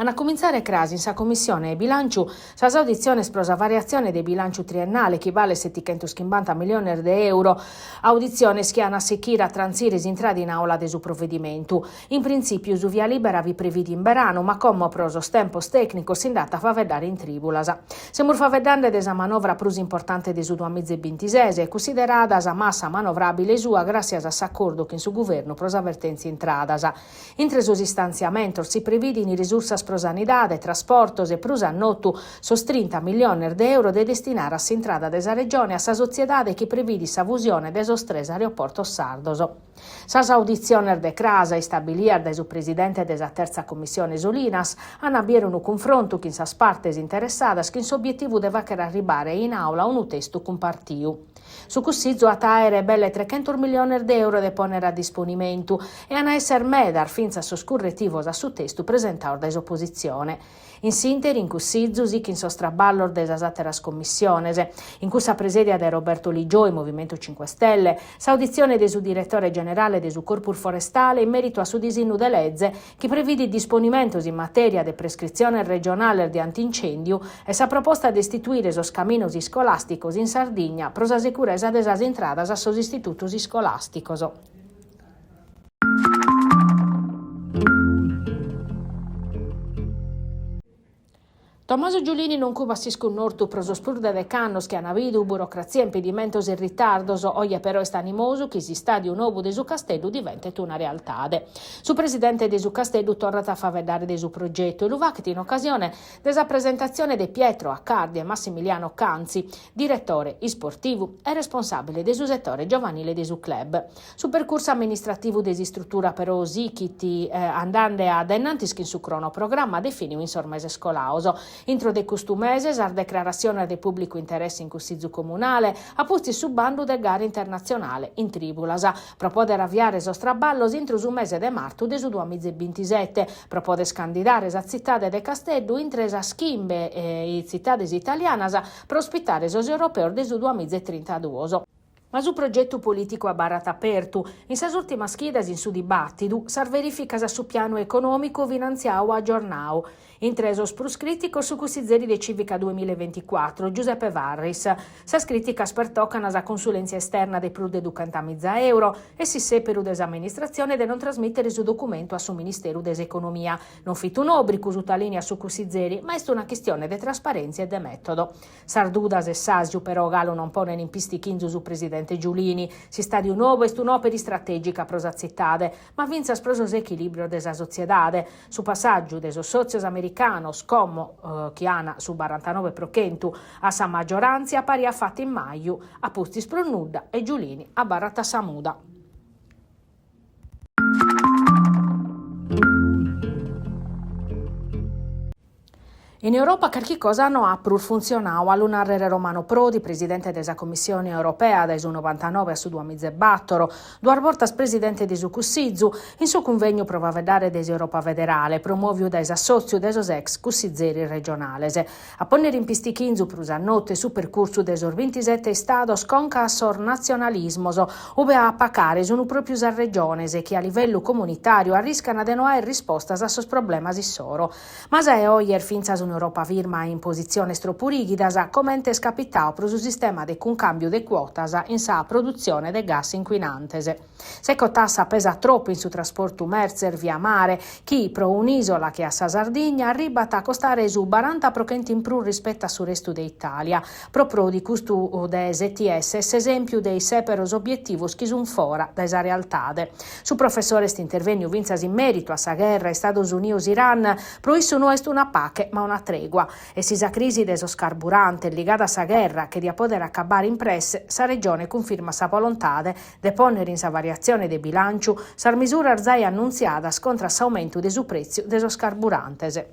Hanno cominciare crasi in sa commissione e bilancio, sa audizione sprosa variazione del bilancio triennale che vale 750 milioni di euro, audizione schiana secchira transiris entrare in aula de su provvedimento. In principio su via libera vi previdi in verano, ma come prosos tempos tecnicos si andata a faveddare in tribulas. Siamo faveddando desa manovra più importante de su 2026, considerata sa massa manovrabile sua grazie a s'accordo che in su governo pros avvertenzi entradas. Intre sus stanziamentos si previdi in risorsa pro sanidade, trasportos e prus annotu sos 30 milioni di euro de destinare a s'entrada desa regione a sa sociedade che previdi sa fusione de sos 3 aeroportos sardos. Sas audizione de Crasa e stabiliar de su presidente desa terza commissione Solinas hanno avviato un confronto che in sas partes interessadas che in suo obiettivo deve arrivare in aula un testo compartiu. Su così a taere belle 300 milioni di euro de ponere a disponimento e a essere medar finza soscurretivos a su testo presentato da opposizione. In sintesi, in cussizzu, che in sostraballor desa ateras commissiones, in cui sa presedia de Roberto Ligioi, Movimento 5 Stelle, s'audizione de su direttore generale de su Corpus Forestale in merito a su disegno de legge che prevede disponimentos in materia de prescrizione regionale di antincendio e sa proposta de istituire sos caminos scolasticos in Sardegna pro sa sicurezza de sas entradas a sos istitutos scolasticos. Tommaso Giulini non cuba un orto proso spurde de cannos che hanno avuto burocrazia, impedimentos e ritardos, oggi però è animoso che si stadio nuovo de su Castello diventa una realtà. Su presidente de su Castello torna a favedare de su progetto e lo va in occasione della presentazione de Pietro Accardi e Massimiliano Canzi, direttore sportivo e responsabile de su settore giovanile de su club. Su percorso amministrativo de si struttura però Sichiti andando ad ennantis che in su cronoprogramma definiu in sormese scolaoso. Intro de costumese, sar declarazione del pubblico interesse in cussizzu comunale, a posti su bando de gare internazionale in tribulasa. Propoder avviare sostraballos intro su mese de marzo de su 2027. Propoder scandidare sa cittade de Castello intre sa schimbe e cittades italianas per ospitare sos europeo de su 2032. Ma su progetto politico a barat aperto, in sas ultima schidas in su dibattitu, sar verifica su piano economico finanziau aggiornau. Intresos plus criticos su cussizeri de Civica 2024, Giuseppe Varris. Sas criticas pertoccano a consulenza esterna de plus de 200.000 euro e si seperu des'amministrazione de non trasmettere su documento a su Ministero dell'Economia. Non fit un obrico su ta linea su cussizeri, ma è una questione de trasparenza e de metodo. Sardudas e Sasiu però Galo non pone in pistichinzu su presidente Giulini. Si sta di un nuovo est un'opera strategica prosa zittade, ma vinza sprosos equilibrio desa sociedade. Su passaggio deso sozios americanos come Chiana su 49% a sa maggioranza pari a fatti in maio a posti spronudda e Giulini a Barata Samuda. In Europa qualche cosa non ha pur funzionato. All'unarrere Romano Prodi, presidente della Commissione Europea dai su 99 a su 2004, due volte presidente di su Cussizzu, in suo convegno prova a vedere desi Europa federale, promuovio dai assozio desos ex cussizeri regionales. A ponere in pistichinzu prusa notte su percorso desor 27 stados con casor nazionalismos, ove a pacare sono proprio a regiones che a livello comunitario arriscano a denoare rispostas a sos problemas issoro. Ma se oier finza su Europa firma in posizione troppo rigida, commente scapitao pro su sistema de cambio de quotas in sa produzione de gas inquinantes. Se tassa pesa troppo in su trasporto mercer via mare, chi pro un'isola che a sa Sardegna arribata a costare su 40% in più rispetto a su resto d'Italia. Proprio di questo de STS es esempio dei seperos obiettivos chi sun fora da esa realtade. Su professore st'intervegno vinzas in merito a sa guerra e Stati Uniti-Iran, pro isso non est una pace ma una tregua e si sa crisi desos carburante ligata a sa guerra che dia poter accabare in presse, sa regione confirma sa volontade de ponere in sa variazione de bilancio sa misura arzai annunziata scontra sa aumento de su prezzo desos carburantes.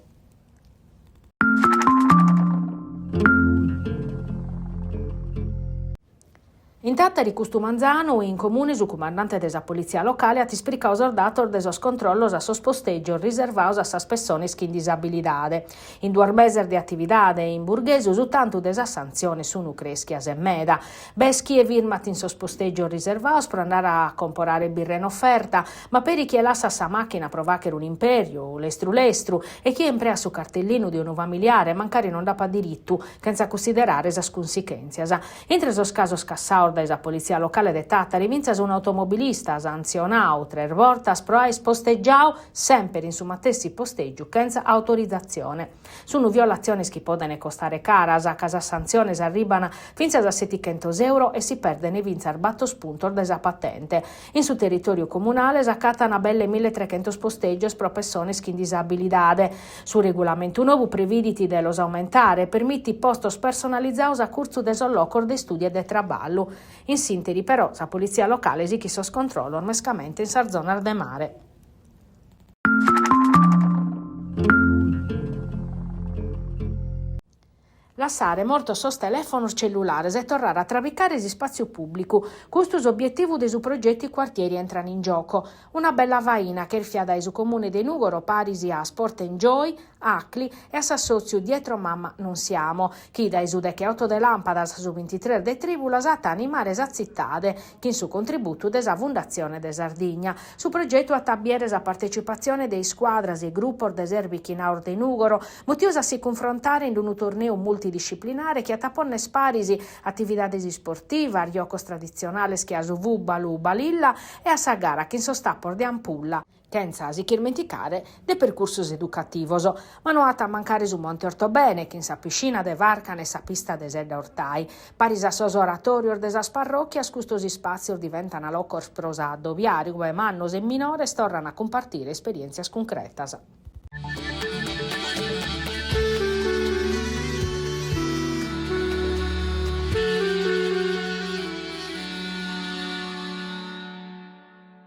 In Tattari Custumanzano, in comune su comandante della polizia locale, ha ispricato ordato desos controllos a sosposteggio riservados a sas personas con disabilitade. In 2 mesi di attività in Burghese su tanto desa sanzione su nucreschias e meda. Beschi e virmat in sosposteggio riservados per andare a comprare birra in offerta, ma per chi lassa sa macchina provacere un imperio, lestru e chi emprea su cartellino di un familiare mancare non dà pa diritto, senza considerare esas conseguenzias. Intre esos casos cassao della polizia locale de Tattari vinzas un automobilista sanzionau 3 voltas pro aes posteggiau sempre in su matessi posteggio senza autorizzazione. Sono violazioni che possono costare caras, a casa sanziones arribano fino a 700 euro e si perdono vinzar batto spunto della patente. In su territorio comunale s'accatano belle 1300 posteggios pro persone con disabilitade. Su regolamento nuovo previditi delos aumentare, permitti postos personalizzados a curso de sollocor de studi e de traballo. In sintesi però, la polizia locale si chi scontrolla mescamente in sar zona de mare. Lasciare morto sos telefonos cellulares e tornare a trabicare di spazio pubblico. Questo è l'obiettivo dei su progetti quartieri entrano in gioco. Una bella vaina che fiada su comune di Nugoro, Parisi a Sport Enjoy, Acli e a Sassozio dietro mamma non siamo. Chi dai su de che auto de lampada su 23 de tribulas a animare esazittade, chi in su contributo desa fondazione de Sardigna. Su progetto a tabbiere a partecipazione dei squadras e gruppo de serbi chinaur de Nugoro, motivosa si confrontare in un torneo multidisciplinare che a taponne sparisi attività sportiva, riocos tradizionales che a Suvu, Balu, Balilla e a Sagara che in sostapor di Ampulla. Senza si dimenticare dei percorsi educativos, ma non a mancare su Monte Ortobene, che in sa piscina de Varcan e sa pista de Sedda Ortai. Paris a sos oratorios de sas parrocchias, custosi spazi diventano locos prosa dovviari, dove mannos e minores tornano a compartire esperienze concretas.